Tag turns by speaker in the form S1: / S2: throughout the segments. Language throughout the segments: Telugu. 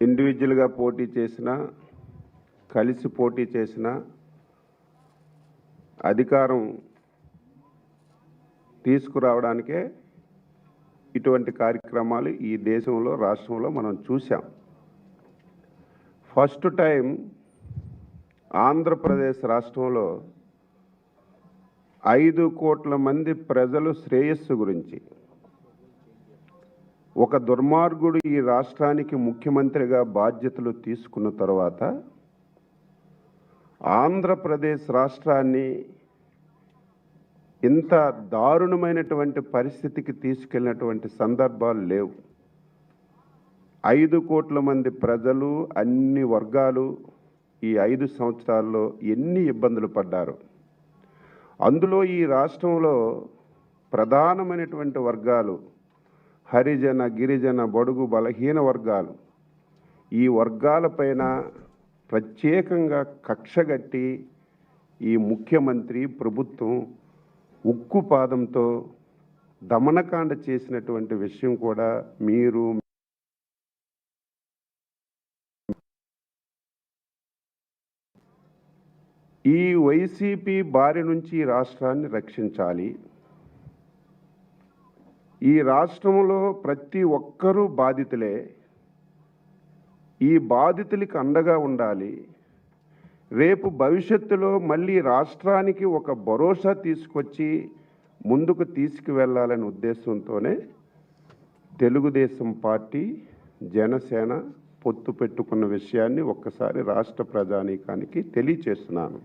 S1: ఇండివిజువల్గా పోటీ చేసినా కలిసి పోటీ చేసినా అధికారం తీసుకురావడానికే ఇటువంటి కార్యక్రమాలు ఈ దేశంలో రాష్ట్రంలో మనం చూసాం. ఫస్ట్ టైం ఆంధ్రప్రదేశ్ రాష్ట్రంలో 5 కోట్ల మంది ప్రజలు శ్రేయస్సు గురించి ఒక దుర్మార్గుడు ఈ రాష్ట్రానికి ముఖ్యమంత్రిగా బాధ్యతలు తీసుకున్న తర్వాత ఆంధ్రప్రదేశ్ రాష్ట్రాన్ని ఇంత దారుణమైనటువంటి పరిస్థితికి తీసుకెళ్ళినటువంటి సందర్భాలు లేవు. 5 కోట్ల మంది ప్రజలు అన్ని వర్గాలు ఈ 5 సంవత్సరాల్లో ఎన్ని ఇబ్బందులు పడ్డారు. అందులో ఈ రాష్ట్రంలో ప్రధానమైనటువంటి వర్గాలు హరిజన, గిరిజన, బడుగు, బలహీన వర్గాలు. ఈ వర్గాలపైన ప్రత్యేకంగా కక్షగట్టి ఈ ముఖ్యమంత్రి ప్రభుత్వం ఉక్కు పాదంతో దమనకాండ చేసినటువంటి విషయం కూడా మీరు ఈ వైసీపీ బారి నుంచి ఈ రాష్ట్రాన్ని రక్షించాలి. ఈ రాష్ట్రంలో ప్రతి ఒక్కరూ బాధితులే. ఈ బాధితులకి అండగా ఉండాలి. రేపు భవిష్యత్తులో మళ్ళీ రాష్ట్రానికి ఒక భరోసా తీసుకొచ్చి ముందుకు తీసుకువెళ్ళాలనే ఉద్దేశంతోనే తెలుగుదేశం పార్టీ, జనసేన పొత్తు పెట్టుకున్న విషయాన్ని ఒక్కసారి రాష్ట్ర ప్రజానీకానికి తెలియచేస్తున్నాను.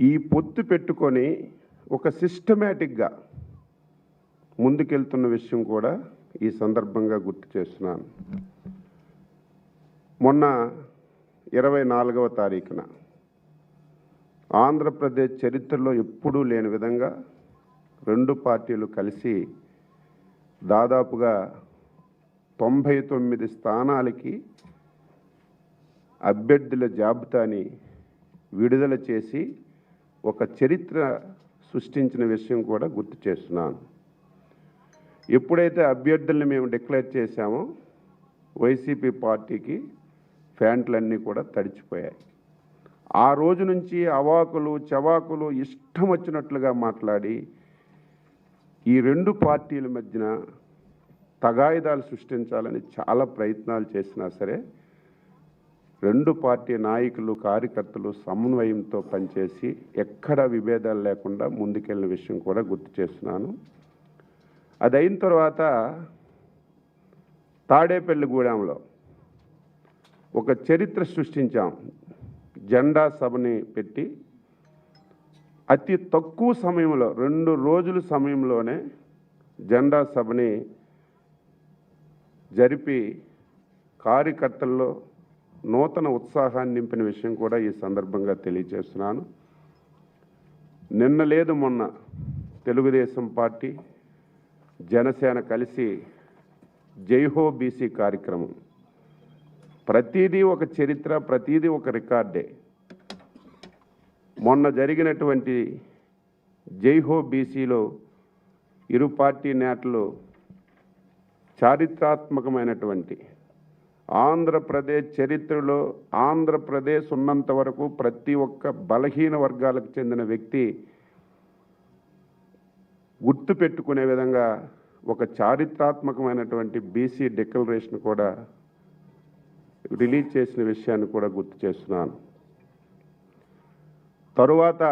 S1: ఈ పొత్తు పెట్టుకొని ఒక సిస్టమేటిక్గా ముందుకెళ్తున్న విషయం కూడా ఈ సందర్భంగా గుర్తు చేస్తున్నాను. మొన్న 24వ తారీఖున ఆంధ్రప్రదేశ్ చరిత్రలో ఎప్పుడూ లేని విధంగా 2 పార్టీలు కలిసి దాదాపుగా 99 స్థానాలకి అభ్యర్థుల జాబితాని విడుదల చేసి ఒక చరిత్ర సృష్టించిన విషయం కూడా గుర్తు చేస్తున్నాను. ఎప్పుడైతే అభ్యర్థుల్ని మేము డిక్లేర్ చేశామో వైసీపీ పార్టీకి ఫ్యాంట్లన్నీ కూడా తడిచిపోయాయి. ఆ రోజు నుంచి అవాకులు చవాకులు ఇష్టం వచ్చినట్లుగా మాట్లాడి ఈ 2 పార్టీల మధ్యన తగాయిదాలు సృష్టించాలని చాలా ప్రయత్నాలు చేసినా సరే 2 పార్టీ నాయకులు, కార్యకర్తలు సమన్వయంతో పనిచేసి ఎక్కడ విభేదాలు లేకుండా ముందుకెళ్ళిన విషయం కూడా గుర్తు చేస్తున్నాను. అది అయిన తర్వాత తాడేపల్లిగూడెంలో ఒక చరిత్ర సృష్టించాం. జెండా సభని పెట్టి అతి తక్కువ సమయంలో 2 రోజుల సమయంలోనే జెండా సభని జరిపి కార్యకర్తల్లో నూతన ఉత్సాహాన్ని నింపిన విషయం కూడా ఈ సందర్భంగా తెలియజేస్తున్నాను. నిన్న లేదు మొన్న తెలుగుదేశం పార్టీ, జనసేన కలిసి జైహో బీసీ కార్యక్రమం, ప్రతిదీ ఒక చరిత్ర, ప్రతిదీ ఒక రికార్డే. మొన్న జరిగినటువంటి జైహో బీసీలో 2 పార్టీ నేతలు చారిత్రాత్మకమైనటువంటి ఆంధ్రప్రదేశ్ చరిత్రలో ఆంధ్రప్రదేశ్ ఉన్నంత వరకు ప్రతి ఒక్క బలహీన వర్గాలకు చెందిన వ్యక్తి గుర్తు పెట్టుకునే విధంగా ఒక చారిత్రాత్మకమైనటువంటి బీసీ డిక్లరేషన్ కూడా రిలీజ్ చేసిన విషయాన్ని కూడా గుర్తు చేస్తున్నాను. తరువాత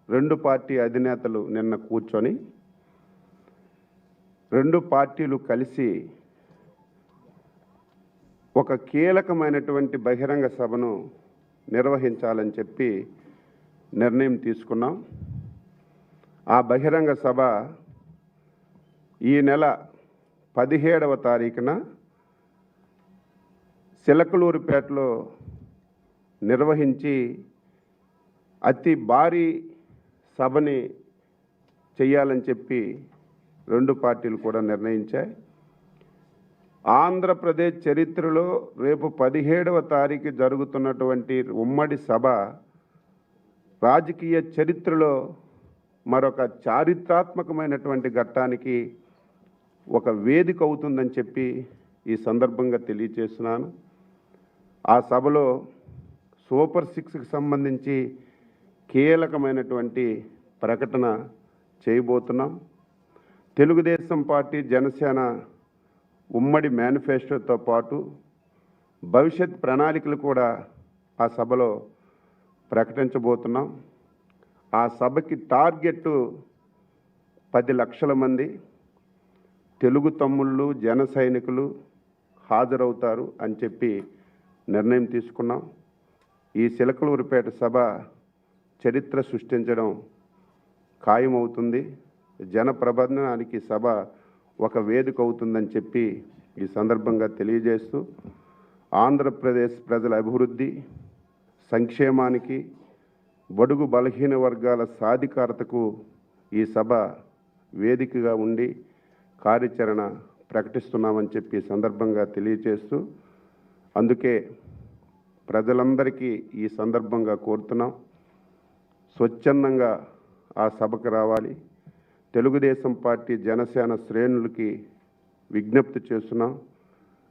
S1: 2 పార్టీ అధినేతలు నిన్న కూర్చొని 2 పార్టీలు కలిసి ఒక కీలకమైనటువంటి బహిరంగ సభను నిర్వహించాలని చెప్పి నిర్ణయం తీసుకున్నాం. ఆ బహిరంగ సభ ఈ నెల 17వ తారీఖున చిలకలూరిపేటలో నిర్వహించి అతి భారీ సభని చేయాలని చెప్పి 2 పార్టీలు కూడా నిర్ణయించాయి. ఆంధ్రప్రదేశ్ చరిత్రలో రేపు 17వ తారీఖు జరుగుతున్నటువంటి ఉమ్మడి సభ రాజకీయ చరిత్రలో మరొక చారిత్రాత్మకమైనటువంటి ఘట్టానికి ఒక వేదిక అవుతుందని చెప్పి ఈ సందర్భంగా తెలియజేస్తున్నాను. ఆ సభలో సూపర్ 6కి సంబంధించి కీలకమైనటువంటి ప్రకటన చేయబోతున్నాం. తెలుగుదేశం పార్టీ, జనసేన ఉమ్మడి మేనిఫెస్టోతో పాటు భవిష్యత్ ప్రణాళికలు కూడా ఆ సభలో ప్రకటించబోతున్నాం. ఆ సభకి టార్గెట్ 10 లక్షల మంది తెలుగు తమ్ముళ్ళు, జన సైనికులు హాజరవుతారు అని చెప్పి నిర్ణయం తీసుకున్నాం. ఈ చిలకలూరిపేట సభ చరిత్ర సృష్టించడం ఖాయమవుతుంది. జన ప్రబంధనానికి సభ ఒక వేదిక అవుతుందని చెప్పి ఈ సందర్భంగా తెలియజేస్తూ, ఆంధ్రప్రదేశ్ ప్రజల అభివృద్ధి, సంక్షేమానికి, బడుగు బలహీన వర్గాల సాధికారతకు ఈ సభ వేదికగా ఉండి కార్యాచరణ ప్రకటిస్తున్నామని చెప్పి సందర్భంగా తెలియజేస్తూ, అందుకే ప్రజలందరికీ ఈ సందర్భంగా కోరుతున్నాం, స్వచ్ఛందంగా ఆ సభకు రావాలి. తెలుగుదేశం పార్టీ, జనసేన శ్రేణులకి విజ్ఞప్తి చేస్తున్నాం,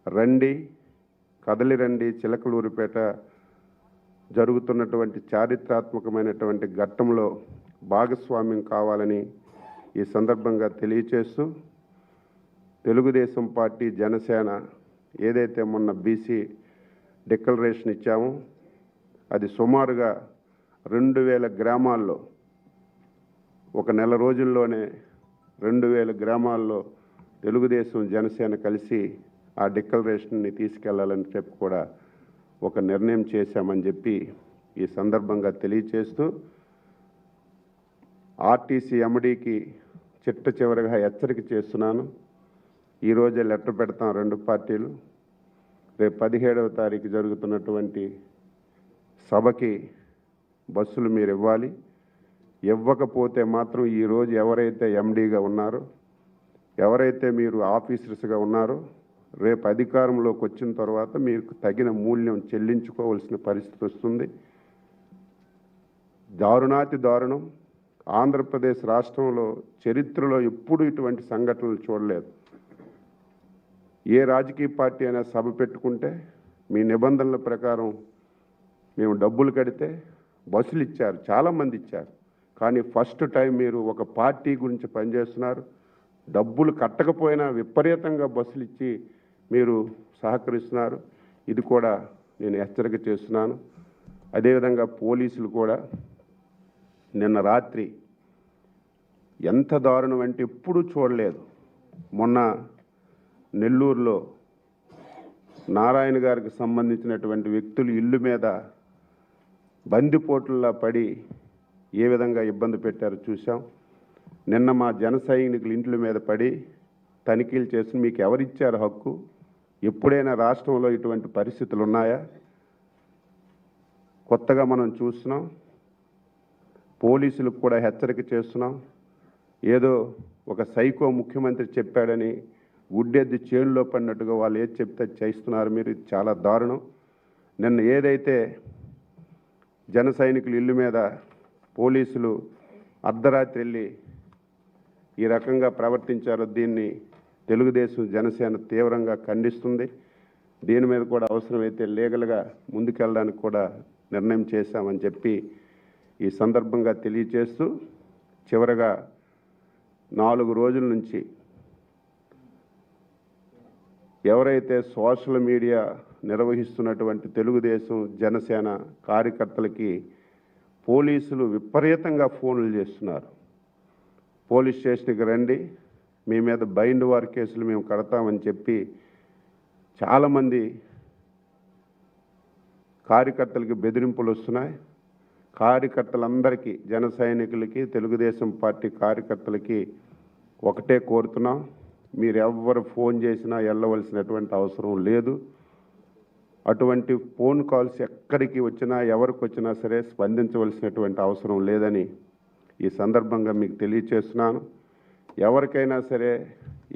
S1: రండి, కదలి రండి, చిలకలూరిపేట జరుగుతున్నటువంటి చారిత్రాత్మకమైనటువంటి ఘట్టంలో భాగస్వామ్యం కావాలని ఈ సందర్భంగా తెలియచేస్తూ, తెలుగుదేశం పార్టీ, జనసేన ఏదైతే మొన్న బీసీ డిక్లరేషన్ ఇచ్చామో అది సుమారుగా 2000 గ్రామాల్లో ఒక నెల రోజుల్లోనే 2000 గ్రామాల్లో తెలుగుదేశం, జనసేన కలిసి ఆ డిక్లరేషన్ని తీసుకెళ్లాలని చెప్పి కూడా ఒక నిర్ణయం చేశామని చెప్పి ఈ సందర్భంగా తెలియచేస్తూ, ఆర్టీసీ ఎండీకి చిట్ట చివరిగా హెచ్చరిక చేస్తున్నాను. ఈరోజే లెటర్ పెడతాం 2 పార్టీలు. రేపు 17వ తారీఖు జరుగుతున్నటువంటి సభకి బస్సులు మీరు ఇవ్వాలి. ఇవ్వకపోతే మాత్రం ఈరోజు ఎవరైతే ఎండీగా ఉన్నారో, ఎవరైతే మీరు ఆఫీసర్స్గా ఉన్నారో, రేపు అధికారంలోకి వచ్చిన తర్వాత మీకు తగిన మూల్యం చెల్లించుకోవాల్సిన పరిస్థితి వస్తుంది. దారుణాతి దారుణం. ఆంధ్రప్రదేశ్ రాష్ట్రంలో చరిత్రలో ఎప్పుడు ఇటువంటి సంఘటనలు చూడలేదు. ఏ రాజకీయ పార్టీ అయినా సభ పెట్టుకుంటే మీ నిబంధనల ప్రకారం మేము డబ్బులు కడితే బస్సులు ఇచ్చారు, చాలామంది ఇచ్చారు. కానీ ఫస్ట్ టైం మీరు ఒక పార్టీ గురించి పనిచేస్తున్నారు, డబ్బులు కట్టకపోయినా విపరీతంగా బస్సులు ఇచ్చి మీరు సహకరిస్తున్నారు. ఇది కూడా నేను హెచ్చరిక చేస్తున్నాను. అదేవిధంగా పోలీసులు కూడా నిన్న రాత్రి ఎంత దారుణం అంటే ఎప్పుడూ చూడలేదు. మొన్న నెల్లూరులో నారాయణ గారికి సంబంధించినటువంటి వ్యక్తులు ఇల్లు మీద బందిపోట్లలా పడి ఏ విధంగా ఇబ్బంది పెట్టారో చూసాం. నిన్న మా జన సైనికులు ఇంట్ల మీద పడి తనిఖీలు చేసి మీకు ఎవరిచ్చారు హక్కు? ఎప్పుడైనా రాష్ట్రంలో ఇటువంటి పరిస్థితులు ఉన్నాయా? కొత్తగా మనం చూస్తున్నాం. పోలీసులకు కూడా హెచ్చరిక చేస్తున్నాం. ఏదో ఒక సైకో ముఖ్యమంత్రి చెప్పాడని గుడ్డెద్ది చేనులో పడినట్టుగా వాళ్ళు ఏది చెప్తే చేస్తున్నారు మీరు. ఇది చాలా దారుణం. నిన్న ఏదైతే జన సైనికుల ఇల్లు మీద పోలీసులు అర్ధరాత్రి వెళ్ళి ఈ రకంగా ప్రవర్తించారో దీన్ని తెలుగుదేశం, జనసేన తీవ్రంగా ఖండిస్తుంది. దీని మీద కూడా అవసరమైతే లీగల్గా ముందుకెళ్ళడానికి కూడా నిర్ణయం చేశామని చెప్పి ఈ సందర్భంగా తెలియజేస్తూ, చివరగా 4 రోజుల నుంచి ఎవరైతే సోషల్ మీడియా నిర్వహిస్తున్నటువంటి తెలుగుదేశం, జనసేన కార్యకర్తలకి పోలీసులు విపరీతంగా ఫోన్లు చేస్తున్నారు. పోలీస్ స్టేషన్కి రండి, మీ మీద బైండ్ వార్ కేసులు మేము కడతామని చెప్పి చాలామంది కార్యకర్తలకి బెదిరింపులు వస్తున్నాయి. కార్యకర్తలందరికీ, జన సైనికులకి, తెలుగుదేశం పార్టీ కార్యకర్తలకి ఒకటే కోరుతున్నాం, మీరు ఎవ్వరు ఫోన్ చేసినా వెళ్ళవలసినటువంటి అవసరం లేదు. అటువంటి ఫోన్ కాల్స్ ఎక్కడికి వచ్చినా, ఎవరికి వచ్చినా సరే స్పందించవలసినటువంటి అవసరం లేదని ఈ సందర్భంగా మీకు తెలియచేస్తున్నాను. ఎవరికైనా సరే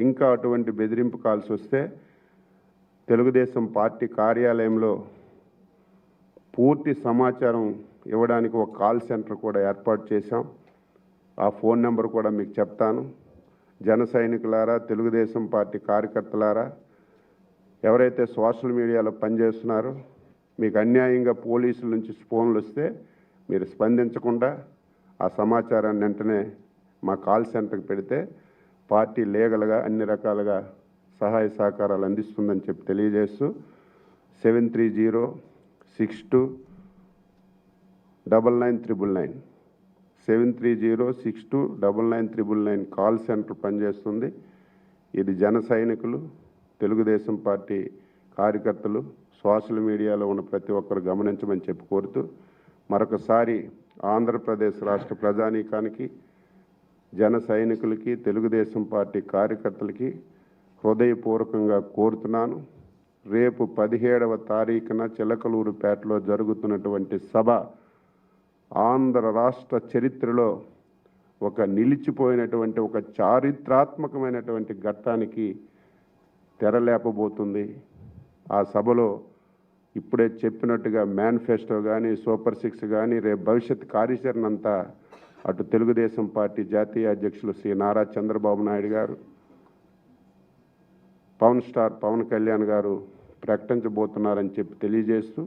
S1: ఇంకా అటువంటి బెదిరింపు కాల్స్ వస్తే తెలుగుదేశం పార్టీ కార్యాలయంలో పూర్తి సమాచారం ఇవ్వడానికి ఒక కాల్ సెంటర్ కూడా ఏర్పాటు చేశాం. ఆ ఫోన్ నెంబర్ కూడా మీకు చెప్తాను. జన సైనికులారా, తెలుగుదేశం పార్టీ కార్యకర్తలారా, ఎవరైతే సోషల్ మీడియాలో పనిచేస్తున్నారో మీకు అన్యాయంగా పోలీసుల నుంచి ఫోన్లు వస్తే మీరు స్పందించకుండా ఆ సమాచారాన్ని వెంటనే మా కాల్ సెంటర్కి పెడితే పార్టీ లీగల్గా అన్ని రకాలుగా సహాయ సహకారాలు అందిస్తుందని చెప్పి తెలియజేస్తూ 73062999999 73062999999 కాల్ సెంటర్ పనిచేస్తుంది. ఇది జన సైనికులు, తెలుగుదేశం పార్టీ కార్యకర్తలు, సోషల్ మీడియాలో ఉన్న ప్రతి ఒక్కరు గమనించమని చెప్పి కోరుతూ మరొకసారి ఆంధ్రప్రదేశ్ రాష్ట్ర ప్రజానీకానికి, జన సైనికులకి, తెలుగుదేశం పార్టీ కార్యకర్తలకి హృదయపూర్వకంగా కోరుతున్నాను. రేపు 17వ తారీఖున చిలకలూరుపేటలో జరుగుతున్నటువంటి సభ ఆంధ్ర రాష్ట్ర చరిత్రలో ఒక నిలిచిపోయినటువంటి ఒక చారిత్రాత్మకమైనటువంటి ఘట్టానికి తెరలేపబోతుంది. ఆ సభలో ఇప్పుడే చెప్పినట్టుగా మేనిఫెస్టో కానీ, సూపర్ 6 కానీ, రేపు భవిష్యత్ కార్యాచరణ అంతా అటు తెలుగుదేశం పార్టీ జాతీయ అధ్యక్షులు శ్రీ నారా చంద్రబాబు నాయుడు గారు, పవన్ కళ్యాణ్ గారు ప్రకటించబోతున్నారని చెప్పి తెలియజేస్తూ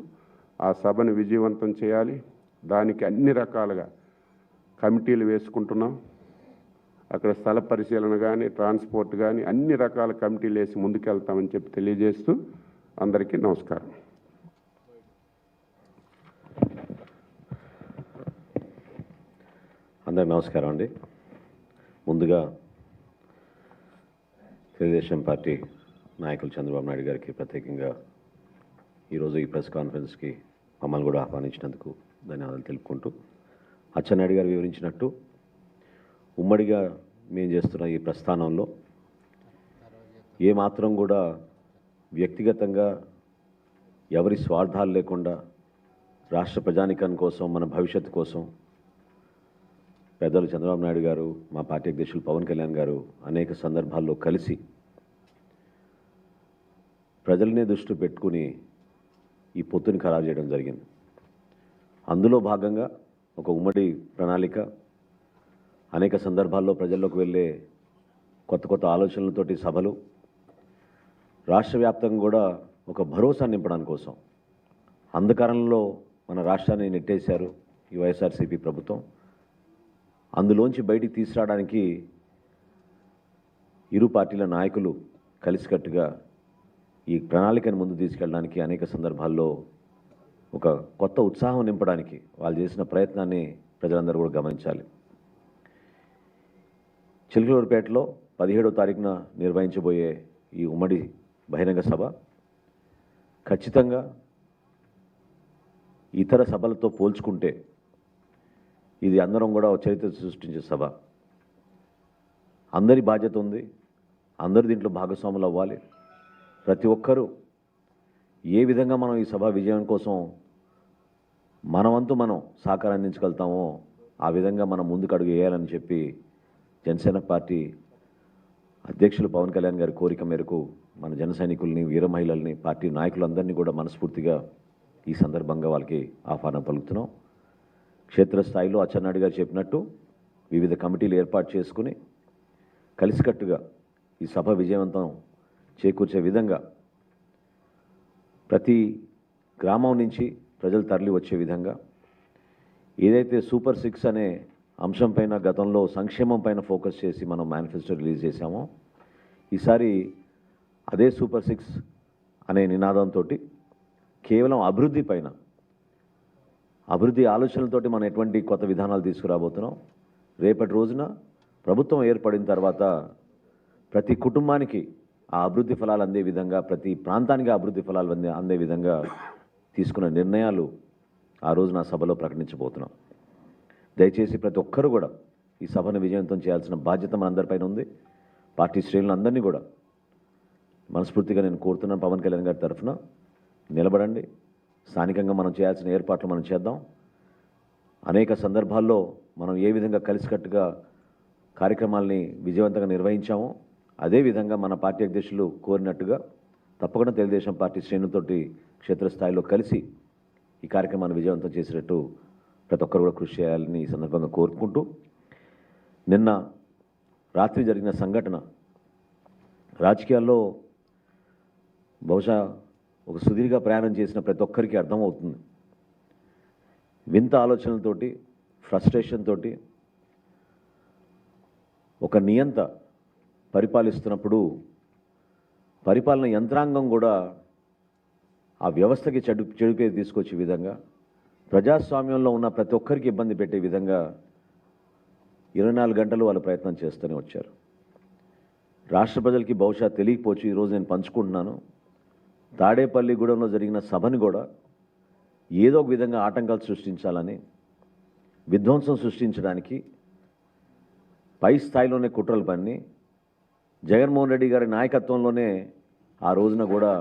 S1: ఆ సభను విజయవంతం చేయాలి. దానికి అన్ని రకాలుగా కమిటీలు వేసుకుంటున్నాం. అక్కడ స్థల పరిశీలన కానీ, ట్రాన్స్పోర్ట్ కానీ అన్ని రకాల కమిటీలు వేసి ముందుకెళ్తామని చెప్పి తెలియజేస్తూ అందరికీ నమస్కారం.
S2: అందరికి నమస్కారం అండి. ముందుగా తెలుగుదేశం పార్టీ నాయకులు చంద్రబాబు నాయుడు గారికి ప్రత్యేకంగా ఈరోజు ఈ ప్రెస్ కాన్ఫరెన్స్కి మమ్మల్ని కూడా ఆహ్వానించినందుకు ధన్యవాదాలు తెలుపుకుంటూ, అచ్చెన్నాయుడు గారు వివరించినట్టు ఉమ్మడిగా మేము చేస్తున్న ఈ ప్రస్థానంలో ఏమాత్రం కూడా వ్యక్తిగతంగా ఎవరి స్వార్థాలు లేకుండా రాష్ట్ర ప్రజానికం కోసం, మన భవిష్యత్తు కోసం పెద్దలు చంద్రబాబు నాయుడు గారు, మా పార్టీ అధ్యక్షులు పవన్ కళ్యాణ్ గారు అనేక సందర్భాల్లో కలిసి ప్రజలనే దృష్టి పెట్టుకుని ఈ పొత్తుని ఖరారు చేయడం జరిగింది. అందులో భాగంగా ఒక ఉమ్మడి ప్రణాళిక, అనేక సందర్భాల్లో ప్రజల్లోకి వెళ్ళే కొత్త కొత్త ఆలోచనలతోటి సభలు, రాష్ట్ర వ్యాప్తంగా కూడా ఒక భరోసా నింపడానికి కోసం అంధకారంలో మన రాష్ట్రాన్ని నెట్టేశారు ఈ వైఎస్ఆర్సీపీ ప్రభుత్వం. అందులోంచి బయటికి తీసుకురావడానికి ఇరు పార్టీల నాయకులు కలిసికట్టుగా ఈ ప్రణాళికను ముందు తీసుకెళ్ళడానికి అనేక సందర్భాల్లో ఒక కొత్త ఉత్సాహం నింపడానికి వాళ్ళు చేసిన ప్రయత్నాన్ని ప్రజలందరూ కూడా గమనించాలి. చిలకలూరుపేటలో 17వ తారీఖున నిర్వహించబోయే ఈ ఉమ్మడి బహిరంగ సభ ఖచ్చితంగా ఇతర సభలతో పోల్చుకుంటే ఇది అందరం కూడా చరిత్ర సృష్టించే సభ. అందరి బాధ్యత ఉంది, అందరూ దీంట్లో భాగస్వాములు అవ్వాలి. ప్రతి ఒక్కరూ ఏ విధంగా మనం ఈ సభ విజయం కోసం మనవంతు మనం సహకారం అందించగలుగుతామో ఆ విధంగా మనం ముందుకు అడుగు వేయాలని చెప్పి జనసేన పార్టీ అధ్యక్షులు పవన్ కళ్యాణ్ గారి కోరిక మేరకు మన జన సైనికుల్ని, వీర మహిళల్ని, పార్టీ నాయకులందరినీ కూడా మనస్ఫూర్తిగా ఈ సందర్భంగా వాళ్ళకి ఆహ్వానం పలుకుతున్నాం. క్షేత్రస్థాయిలో అచ్చెన్నాయుడు గారు చెప్పినట్టు వివిధ కమిటీలు ఏర్పాటు చేసుకుని కలిసికట్టుగా ఈ సభ విజయవంతం చేకూర్చే విధంగా ప్రతి గ్రామం నుంచి ప్రజలు తరలి వచ్చే విధంగా ఏదైతే సూపర్ 6 అనే అంశం పైన గతంలో సంక్షేమం పైన ఫోకస్ చేసి మనం మేనిఫెస్టో రిలీజ్ చేశామో, ఈసారి అదే సూపర్ 6 అనే నినాదంతో కేవలం అభివృద్ధి పైన, అభివృద్ధి ఆలోచనలతోటి మనం ఎటువంటి కొత్త విధానాలు తీసుకురాబోతున్నాం. రేపటి రోజున ప్రభుత్వం ఏర్పడిన తర్వాత ప్రతి కుటుంబానికి ఆ అభివృద్ధి ఫలాలు అందే విధంగా, ప్రతి ప్రాంతానికి అభివృద్ధి ఫలాలు అందే విధంగా తీసుకున్న నిర్ణయాలు ఆ రోజున సభలో ప్రకటించబోతున్నాం. దయచేసి ప్రతి ఒక్కరూ కూడా ఈ సభను విజయవంతం చేయాల్సిన బాధ్యత మనందరిపైన ఉంది. పార్టీ శ్రేణులందరినీ కూడా మనస్ఫూర్తిగా నేను కోరుతున్నాను, పవన్ కళ్యాణ్ గారి తరఫున నిలబడండి. స్థానికంగా మనం చేయాల్సిన ఏర్పాట్లు మనం చేద్దాం. అనేక సందర్భాల్లో మనం ఏ విధంగా కలిసికట్టుగా కార్యక్రమాల్ని విజయవంతంగా నిర్వహించామో అదేవిధంగా మన పార్టీ అధ్యక్షులు కోరినట్టుగా తప్పకుండా తెలుగుదేశం పార్టీ శ్రేణులతోటి క్షేత్రస్థాయిలో కలిసి ఈ కార్యక్రమాన్ని విజయవంతం చేసేటట్టు ప్రతి ఒక్కరు కూడా కృషి చేయాలని ఈ సందర్భంగా కోరుకుంటూ, నిన్న రాత్రి జరిగిన సంఘటన రాజకీయాల్లో బహుశా ఒక సుదీర్ఘ ప్రయాణం చేసిన ప్రతి ఒక్కరికి అర్థమవుతుంది. వింత ఆలోచనలతోటి, ఫ్రస్ట్రేషన్ తోటి ఒక నియంత పరిపాలిస్తున్నప్పుడు పరిపాలన యంత్రాంగం కూడా ఆ వ్యవస్థకి చెడుపేరు తీసుకొచ్చే విధంగా, ప్రజాస్వామ్యంలో ఉన్న ప్రతి ఒక్కరికి ఇబ్బంది పెట్టే విధంగా 24 గంటలు వాళ్ళు ప్రయత్నం చేస్తూనే వచ్చారు. రాష్ట్ర ప్రజలకి బహుశా తెలియకపోవచ్చు, ఈరోజు నేను పంచుకుంటున్నాను. తాడేపల్లిగూడెంలో జరిగిన సభని కూడా ఏదో ఒక విధంగా ఆటంకాలు సృష్టించాలని, విధ్వంసం సృష్టించడానికి పై స్థాయిలోనే కుట్రలు పన్ని జగన్మోహన్ రెడ్డి గారి నాయకత్వంలోనే ఆ రోజున కూడా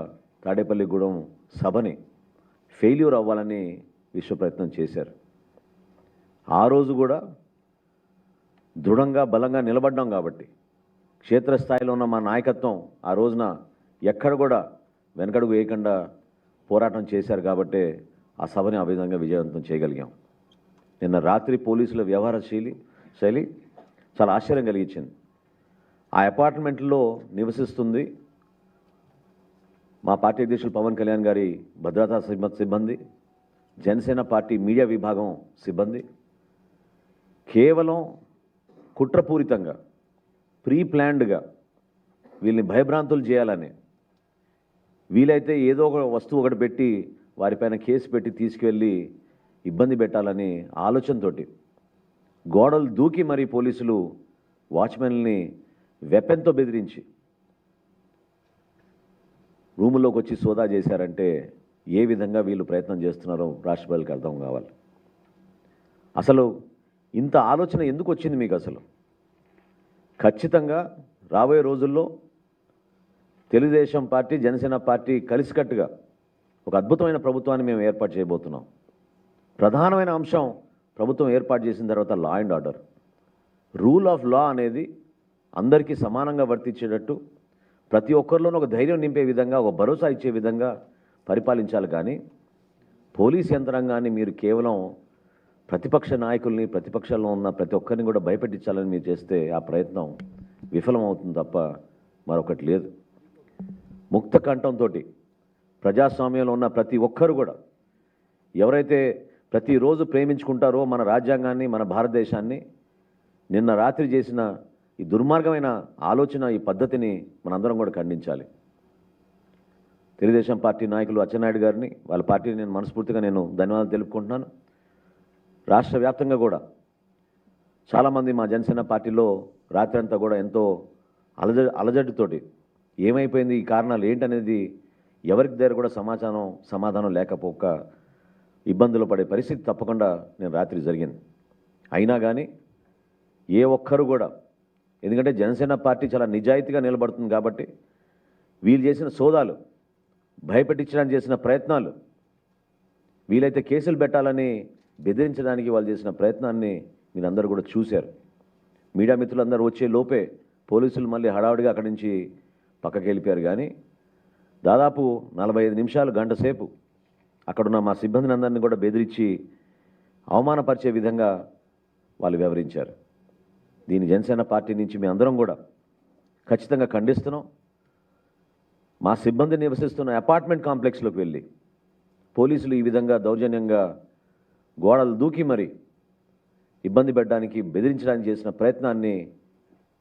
S2: తాడేపల్లిగూడెం సభని ఫెయిల్యూర్ అవ్వాలని విశ్వ ప్రయత్నం చేశారు. ఆ రోజు కూడా దృఢంగా బలంగా నిలబడ్డాం కాబట్టి, క్షేత్రస్థాయిలో ఉన్న మా నాయకత్వం ఆ రోజున ఎక్కడ కూడా వెనకడుగు వేయకుండా పోరాటం చేశారు కాబట్టే ఆ సభని ఆ విధంగా విజయవంతం చేయగలిగాం. నిన్న రాత్రి పోలీసుల వ్యవహార శైలి చాలా ఆశ్చర్యం కలిగించింది. ఆ అపార్ట్మెంట్లో నివసిస్తుంది మా పార్టీ అధ్యక్షులు పవన్ కళ్యాణ్ గారి భద్రతా సిబ్బంది, జనసేన పార్టీ మీడియా విభాగం సిబ్బంది. కేవలం కుట్రపూరితంగా, ప్రీ ప్లాన్డ్గా వీళ్ళని భయభ్రాంతులు చేయాలని, వీలైతే ఏదో ఒక వస్తువు ఒకటి పెట్టి వారిపైన కేసు పెట్టి తీసుకువెళ్ళి ఇబ్బంది పెట్టాలని ఆలోచనతోటి గోడలు దూకి మరీ పోలీసులు వాచ్మెన్ని వెపన్తో బెదిరించి రూములోకి వచ్చి సోదా చేశారంటే ఏ విధంగా వీళ్ళు ప్రయత్నం చేస్తున్నారో రాష్ట్ర ప్రజలకు అర్థం కావాలి. అసలు ఇంత ఆలోచన ఎందుకు వచ్చింది మీకు? అసలు ఖచ్చితంగా రాబోయే రోజుల్లో తెలుగుదేశం పార్టీ, జనసేన పార్టీ కలిసికట్టుగా ఒక అద్భుతమైన ప్రభుత్వాన్ని మేము ఏర్పాటు చేయబోతున్నాం. ప్రధానమైన అంశం ప్రభుత్వం ఏర్పాటు చేసిన తర్వాత law and order, rule of law అనేది అందరికీ సమానంగా వర్తించేటట్టు, ప్రతి ఒక్కరిలోనూ ఒక ధైర్యం నింపే విధంగా, ఒక భరోసా ఇచ్చే విధంగా పరిపాలించాలి. కానీ పోలీస్ యంత్రాంగాన్ని మీరు కేవలం ప్రతిపక్ష నాయకుల్ని, ప్రతిపక్షంలో ఉన్న ప్రతి ఒక్కరిని కూడా భయపెట్టించాలని మీరు చేస్తే ఆ ప్రయత్నం విఫలమవుతుంది తప్ప మరొకటి లేదు. ముక్త కంఠంతో ప్రజాస్వామ్యంలో ఉన్న ప్రతి ఒక్కరు కూడా, ఎవరైతే ప్రతిరోజు ప్రేమించుకుంటారో మన రాజ్యాంగాన్ని, మన భారతదేశాన్ని, నిన్న రాత్రి చేసిన ఈ దుర్మార్గమైన ఆలోచన, ఈ పద్ధతిని మనందరం కూడా ఖండించాలి. తెలుగుదేశం పార్టీ నాయకులు అచ్చెన్నాయుడు గారిని, వాళ్ళ పార్టీని నేను మనస్ఫూర్తిగా ధన్యవాదాలు తెలుపుకుంటున్నాను. రాష్ట్ర వ్యాప్తంగా కూడా చాలామంది మా జనసేన పార్టీలో రాత్రి అంతా కూడా ఎంతో అలజడితోటి ఏమైపోయింది, ఈ కారణాలు ఏంటనేది ఎవరికి దగ్గర కూడా సమాధానం లేకపోక ఇబ్బందులు పడే పరిస్థితి తప్పకుండా నేను రాత్రి జరిగింది. అయినా కానీ ఏ ఒక్కరు కూడా, ఎందుకంటే జనసేన పార్టీ చాలా నిజాయితీగా నిలబడుతుంది కాబట్టి, వీళ్ళు చేసిన సోదాలు, భయపెట్టించడానికి చేసిన ప్రయత్నాలు, వీలైతే కేసులు పెట్టాలని బెదిరించడానికి వాళ్ళు చేసిన ప్రయత్నాన్ని మీరందరూ కూడా చూశారు. మీడియా మిత్రులందరూ వచ్చే లోపే పోలీసులు మళ్ళీ హడావుడిగా అక్కడి నుంచి పక్కకి వెళ్ళిపోయారు. కానీ దాదాపు 45 నిమిషాలు, గంట సేపు అక్కడున్న మా సిబ్బందిని అందరినీ కూడా బెదిరించి అవమానపరిచే విధంగా వాళ్ళు వ్యవహరించారు. దీని జనసేన పార్టీ నుంచి మేము అందరం కూడా ఖచ్చితంగా ఖండిస్తున్నాం. మా సిబ్బంది నివసిస్తున్న అపార్ట్మెంట్ కాంప్లెక్స్లోకి వెళ్ళి పోలీసులు ఈ విధంగా దౌర్జన్యంగా గోడలు దూకి మరి ఇబ్బంది పెట్టడానికి, బెదిరించడానికి చేసిన ప్రయత్నాన్ని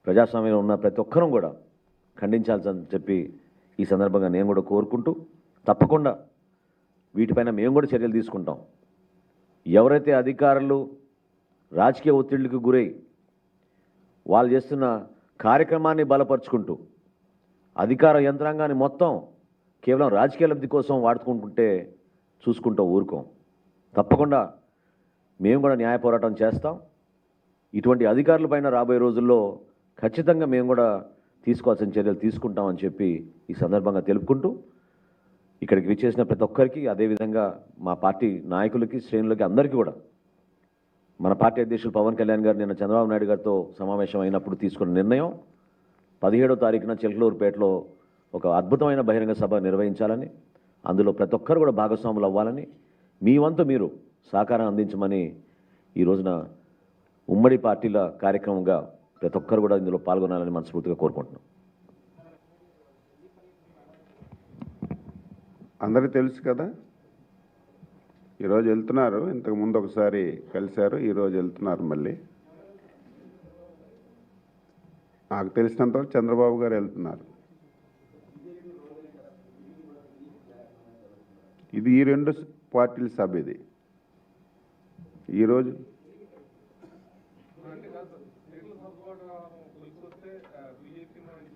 S2: ప్రజాస్వామ్యంలో ఉన్న ప్రతి ఒక్కరూ కూడా ఖండించాల్సి చెప్పి ఈ సందర్భంగా నేను కూడా కోరుకుంటూ, తప్పకుండా వీటిపైన మేము కూడా చర్యలు తీసుకుంటాం. ఎవరైతే అధికారులు రాజకీయ ఒత్తిళ్లకు గురై వాళ్ళు చేస్తున్న కార్యక్రమాన్ని బలపరుచుకుంటూ అధికార యంత్రాంగాన్ని మొత్తం కేవలం రాజకీయ లబ్ధి కోసం వాడుకుంటుంటే చూసుకుంటూ ఊరుకోం. తప్పకుండా మేము కూడా న్యాయ పోరాటం చేస్తాం. ఇటువంటి అధికారులపైన రాబోయే రోజుల్లో ఖచ్చితంగా మేము కూడా తీసుకోవాల్సిన చర్యలు తీసుకుంటామని చెప్పి ఈ సందర్భంగా తెలుపుకుంటూ, ఇక్కడికి విచ్చేసిన ప్రతి ఒక్కరికి, అదేవిధంగా మా పార్టీ నాయకులకి, శ్రేణులకి, అందరికీ కూడా మన పార్టీ అధ్యక్షులు పవన్ కళ్యాణ్ గారు నిన్న చంద్రబాబు నాయుడు గారితో సమావేశం అయినప్పుడు తీసుకున్న నిర్ణయం 17వ తారీఖున చిలకలూరుపేటలో ఒక అద్భుతమైన బహిరంగ సభ నిర్వహించాలని, అందులో ప్రతి ఒక్కరు కూడా భాగస్వాములు అవ్వాలని, మీ వంతు మీరు సహకారం అందించమని ఈ రోజున ఉమ్మడి పార్టీల కార్యక్రమంగా ప్రతి ఒక్కరు కూడా ఇందులో పాల్గొనాలని మనస్ఫూర్తిగా కోరుకుంటున్నాం.
S1: అందరికీ తెలుసు కదా. ఈరోజు వెళ్తున్నారు, ఇంతకు ముందు ఒకసారి కలిశారు, ఈరోజు వెళ్తున్నారు మళ్ళీ. నాకు తెలిసినంతవరకు చంద్రబాబు గారు వెళ్తున్నారు. ఇది ఈ రెండు పార్టీల సభ. ఇది ఈరోజు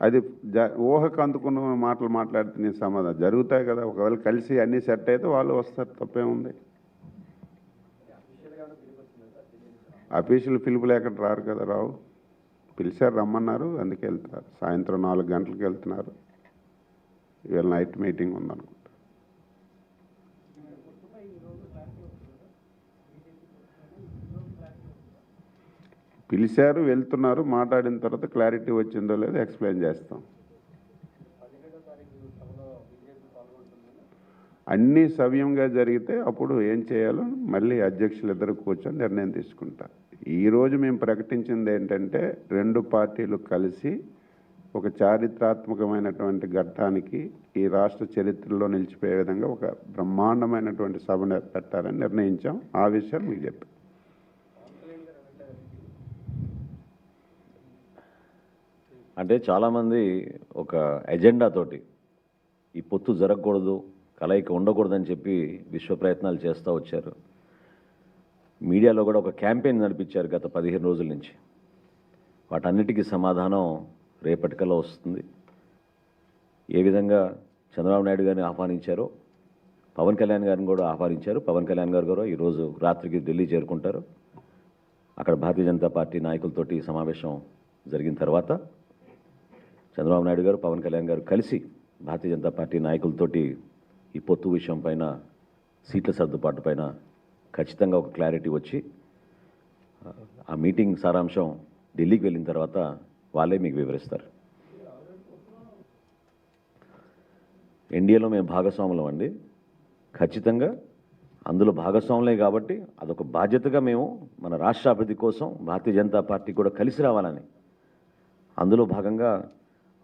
S1: అది ఊహకు అందుకున్న మాటలు మాట్లాడితే నేను సమాధానం జరుగుతాయి కదా. ఒకవేళ కలిసి అన్నీ సెట్ అయితే వాళ్ళు వస్తారు, తప్పేముంది. అఫీషియల్ పిలుపు లేకుండా రారు కదా. రావు, పిలిచారు, రమ్మన్నారు, అందుకే వెళ్తున్నారు. సాయంత్రం 4 గంటలకు వెళ్తున్నారు. ఇవాళ నైట్ మీటింగ్ ఉందనుకుంటా. పిలిచారు, వెళ్తున్నారు. మాట్లాడిన తర్వాత క్లారిటీ వచ్చిందో లేదో ఎక్స్ప్లెయిన్ చేస్తాం. అన్నీ సవ్యంగా జరిగితే అప్పుడు ఏం చేయాలో మళ్ళీ అధ్యక్షులు ఇద్దరు కూర్చొని నిర్ణయం తీసుకుంటారు. ఈరోజు మేము ప్రకటించింది ఏంటంటే 2 పార్టీలు కలిసి ఒక చారిత్రాత్మకమైనటువంటి ఘట్టానికి ఈ రాష్ట్ర చరిత్రలో నిలిచిపోయే విధంగా ఒక బ్రహ్మాండమైనటువంటి సభను పెట్టాలని నిర్ణయించాం. ఆ విషయం మీకు చెప్పాను.
S2: అంటే చాలామంది ఒక ఎజెండాతోటి ఈ పొత్తు జరగకూడదు, కలయిక ఉండకూడదని చెప్పి విశ్వ ప్రయత్నాలు చేస్తూ వచ్చారు. మీడియాలో కూడా ఒక క్యాంపెయిన్ నడిపించారు గత 15 రోజుల నుంచి. వాటన్నిటికీ సమాధానం రేపటికల్లా వస్తుంది. ఏ విధంగా చంద్రబాబు నాయుడు గారిని ఆహ్వానించారో పవన్ కళ్యాణ్ గారిని కూడా ఆహ్వానించారు. పవన్ కళ్యాణ్ గారు కూడా ఈరోజు రాత్రికి ఢిల్లీ చేరుకుంటారు. అక్కడ భారతీయ జనతా పార్టీ నాయకులతోటి సమావేశం జరిగిన తర్వాత చంద్రబాబు నాయుడు గారు, పవన్ కళ్యాణ్ గారు కలిసి భారతీయ జనతా పార్టీ నాయకులతోటి ఈ పొత్తు విషయం పైన, సీట్ల సర్దుబాటు పైన ఖచ్చితంగా ఒక క్లారిటీ వచ్చి ఆ మీటింగ్ సారాంశం ఢిల్లీకి వెళ్ళిన తర్వాత వాళ్ళే మీకు వివరిస్తారు. ఎన్డీఏలో మేము భాగస్వాములం అండి. ఖచ్చితంగా అందులో భాగస్వాములే కాబట్టి అదొక బాధ్యతగా మేము మన రాష్ట్ర అభివృద్ధి కోసం భారతీయ జనతా పార్టీ కూడా కలిసి రావాలని అందులో భాగంగా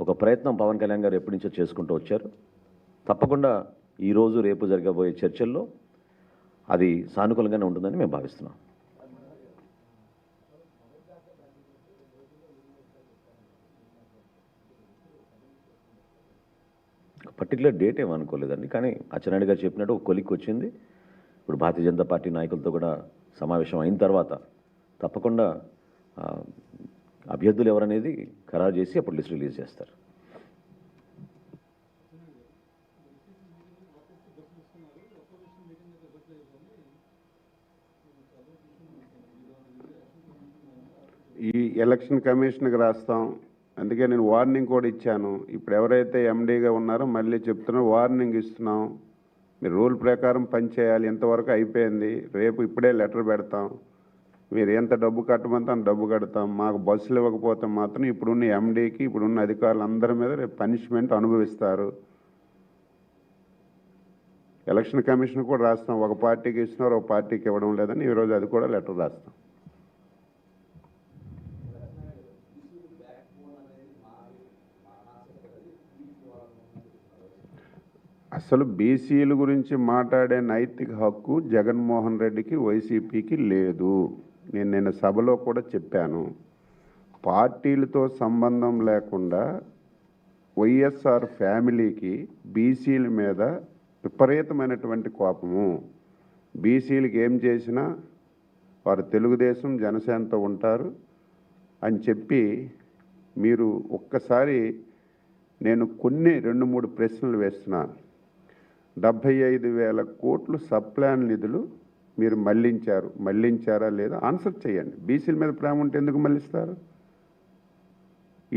S2: ఒక ప్రయత్నం పవన్ కళ్యాణ్ గారు ఎప్పటి నుంచో చేసుకుంటూ వచ్చారు. తప్పకుండా ఈరోజు రేపు జరగబోయే చర్చల్లో అది సానుకూలంగానే ఉంటుందని మేము భావిస్తున్నాం. పర్టికులర్ డేట్ ఏమనుకోలేదండి, కానీ అచ్చెన్నాయుడు గారు చెప్పినట్టు ఒక కొలిక్కి వచ్చింది. ఇప్పుడు భారతీయ జనతా పార్టీ నాయకులతో కూడా సమావేశం అయిన తర్వాత తప్పకుండా అభ్యర్థులు ఎవరనేది ఖరారు చేసి అప్పుడు లిస్ట్ రిలీజ్ చేస్తారు.
S1: ఈ ఎలక్షన్ కమిషన్కి రాస్తాం. అందుకే నేను వార్నింగ్ కూడా ఇచ్చాను. ఇప్పుడు ఎవరైతే ఎండీగా ఉన్నారో మళ్ళీ చెప్తున్నారో వార్నింగ్ ఇస్తున్నాం. మీరు రూల్ ప్రకారం పనిచేయాలి. ఇంతవరకు అయిపోయింది. రేపు ఇప్పుడే లెటర్ పెడతాం. మీరు ఎంత డబ్బు కట్టమంటే అంత డబ్బు కడతాం. మాకు బస్సులు ఇవ్వకపోతే మాత్రం ఇప్పుడున్న ఎండీకి, ఇప్పుడున్న అధికారులందరి మీద రేపు పనిష్మెంట్ అనుభవిస్తారు. ఎలక్షన్ కమిషన్ కూడా రాస్తాం. ఒక పార్టీకి ఇస్తున్నారు, ఒక పార్టీకి ఇవ్వడం లేదని ఈరోజు అది కూడా లెటర్ రాస్తాం. అసలు బీసీల గురించి మాట్లాడే నైతిక హక్కు జగన్మోహన్ రెడ్డికి, వైసీపీకి లేదు. నేను నిన్న సభలో కూడా చెప్పాను. పార్టీలతో సంబంధం లేకుండా వైఎస్ఆర్ ఫ్యామిలీకి బీసీల మీద విపరీతమైనటువంటి కోపము. బీసీలకు ఏం చేసినా వారు తెలుగుదేశం, జనసేనతో ఉంటారు అని చెప్పి మీరు ఒక్కసారి నేను కొన్ని 2-3 ప్రశ్నలు వేస్తున్నాను. 75,000 కోట్లు సబ్ప్లాన్ నిధులు మీరు మళ్లించారా లేదా ఆన్సర్ చేయండి. బీసీల మీద ప్రేమ ఉంటే ఎందుకు మళ్లిస్తారు?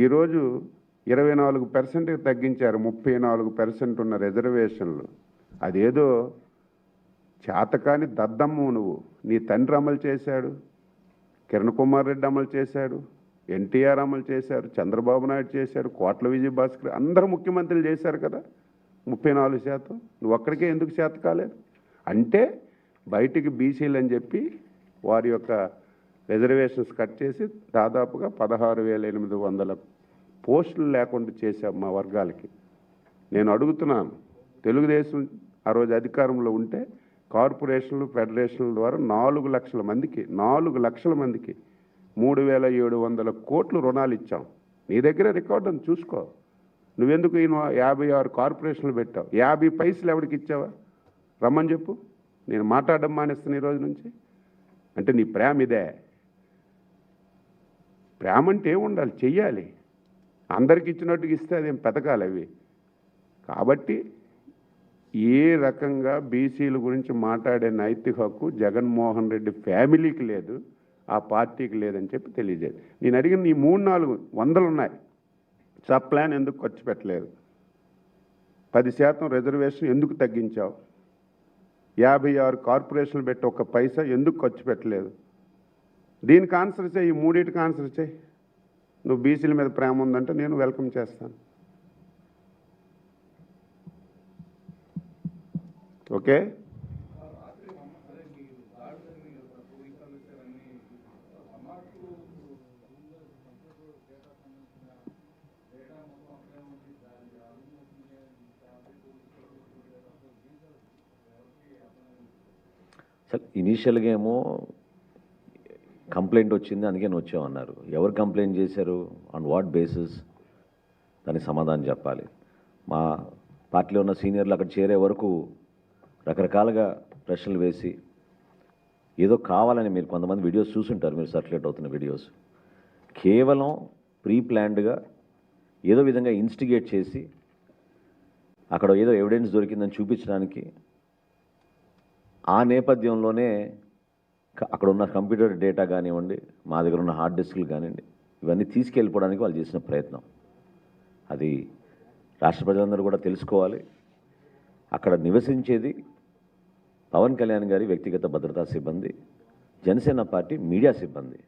S1: ఈరోజు 24% తగ్గించారు. 34% ఉన్న రిజర్వేషన్లు. అదేదో చేతకాని దద్దమ్ము నువ్వు. నీ తండ్రి అమలు చేశాడు, కిరణ్ కుమార్ రెడ్డి అమలు చేశాడు, ఎన్టీఆర్ అమలు చేశారు, చంద్రబాబు నాయుడు చేశారు, కోట్ల విజయభాస్కర్, అందరూ ముఖ్యమంత్రులు చేశారు కదా. 34%. నువ్వు ఒక్కడికే ఎందుకు చేత కాలేదు? అంటే బయటికి బీసీలు అని చెప్పి వారి యొక్క రిజర్వేషన్స్ కట్ చేసి దాదాపుగా 16,800 పోస్టులు లేకుండా చేశాం మా వర్గాలకి. నేను అడుగుతున్నాను, తెలుగుదేశం ఆ రోజు అధికారంలో ఉంటే కార్పొరేషన్లు ఫెడరేషన్ల ద్వారా 4 లక్షల మందికి 3,700 కోట్లు రుణాలు ఇచ్చాం. నీ దగ్గర రికార్డు అని చూసుకో. నువ్వెందుకు 56 కార్పొరేషన్లు పెట్టావు? 50 పైసలు ఎవరికి ఇచ్చావా? రమ్మని చెప్పు. నేను మాట్లాడడం మానేస్తాను ఈ రోజు నుంచి. అంటే నీ ప్రేమ ఇదే. ప్రేమ అంటే ఏముండాలి? చెయ్యాలి. అందరికి ఇచ్చినట్టుగా ఇస్తే అదేం పథకాలు అవి. కాబట్టి ఏ రకంగా బీసీల గురించి మాట్లాడే నైతిక హక్కు జగన్మోహన్ రెడ్డి ఫ్యామిలీకి లేదు, ఆ పార్టీకి లేదని చెప్పి తెలియజేది. నేను అడిగిన ఈ 300-400 ఉన్నాయి. సబ్ ప్లాన్ ఎందుకు ఖర్చు పెట్టలేదు? 10% రిజర్వేషన్ ఎందుకు తగ్గించావు? 56 కార్పొరేషన్లు పెట్టి ఒక్క పైసా ఎందుకు ఖర్చు పెట్టలేదు? దీనికి ఆన్సర్ చేయి. ఈ మూడింటికి ఆన్సర్ చేయి. నువ్వు బీసీల మీద ప్రేమ ఉందంటే నేను వెల్కమ్ చేస్తాను. ఓకే.
S2: సార్ ఇనీషియల్గా ఏమో కంప్లైంట్ వచ్చింది, అందుకే వచ్చామన్నారు. ఎవరు కంప్లైంట్ చేశారు? On what basis? దానికి సమాధానం చెప్పాలి. మా పార్టీలో ఉన్న సీనియర్లు అక్కడ చేరే వరకు రకరకాలుగా ప్రశ్నలు వేసి ఏదో కావాలని, మీరు కొంతమంది వీడియోస్ చూసుంటారు, మీరు సర్క్యులేట్ అవుతున్న వీడియోస్, కేవలం ప్రీ ప్లాన్డ్గా ఏదో విధంగా ఇన్స్టిగేట్ చేసి అక్కడ ఏదో ఎవిడెన్స్ దొరికిందని చూపించడానికి, ఆ నేపథ్యంలోనే అక్కడ ఉన్న కంప్యూటర్ డేటా కానివ్వండి, మా దగ్గర ఉన్న హార్డ్ డిస్క్లు కానివ్వండి, ఇవన్నీ తీసుకెళ్ళిపోవడానికి వాళ్ళు చేసిన ప్రయత్నం. అది రాష్ట్ర ప్రజలందరూ కూడా తెలుసుకోవాలి. అక్కడ నివసించేది పవన్ కళ్యాణ్ గారి వ్యక్తిగత భద్రతా సిబ్బంది, జనసేన పార్టీ మీడియా సిబ్బంది.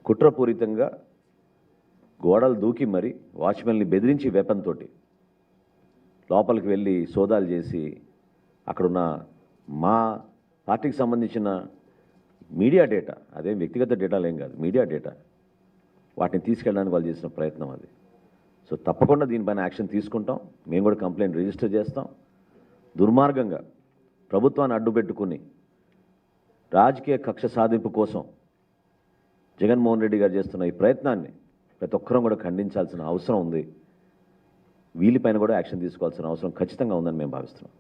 S2: కుట్రపూరితంగా గోడలు దూకి మరి వాచ్మెన్ని బెదిరించి వెపన్ తోటి లోపలికి వెళ్ళి సోదాలు చేసి అక్కడున్న మా పార్టీకి సంబంధించిన మీడియా డేటా, అదేం వ్యక్తిగత డేటాలు ఏం కాదు, మీడియా డేటా, వాటిని తీసుకెళ్ళడానికి వాళ్ళు చేసిన ప్రయత్నం అది. సో తప్పకుండా దీనిపైన యాక్షన్ తీసుకుంటాం. మేము కూడా కంప్లైంట్ రిజిస్టర్ చేస్తాం. దుర్మార్గంగా ప్రభుత్వాన్ని అడ్డుపెట్టుకుని రాజకీయ కక్ష సాధింపు కోసం జగన్మోహన్ రెడ్డి గారు చేస్తున్న ఈ ప్రయత్నాన్ని ప్రతి ఒక్కరం కూడా ఖండించాల్సిన అవసరం ఉంది. వీళ్ళపైన కూడా యాక్షన్ తీసుకోవాల్సిన అవసరం ఖచ్చితంగా ఉందని మేము భావిస్తున్నాం.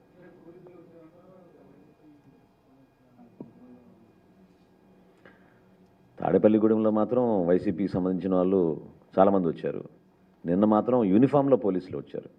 S2: తాడేపల్లిగూడెంలో మాత్రం వైసీపీకి సంబంధించిన వాళ్ళు చాలామంది వచ్చారు. నిన్న మాత్రం యూనిఫామ్లో పోలీసులు వచ్చారు.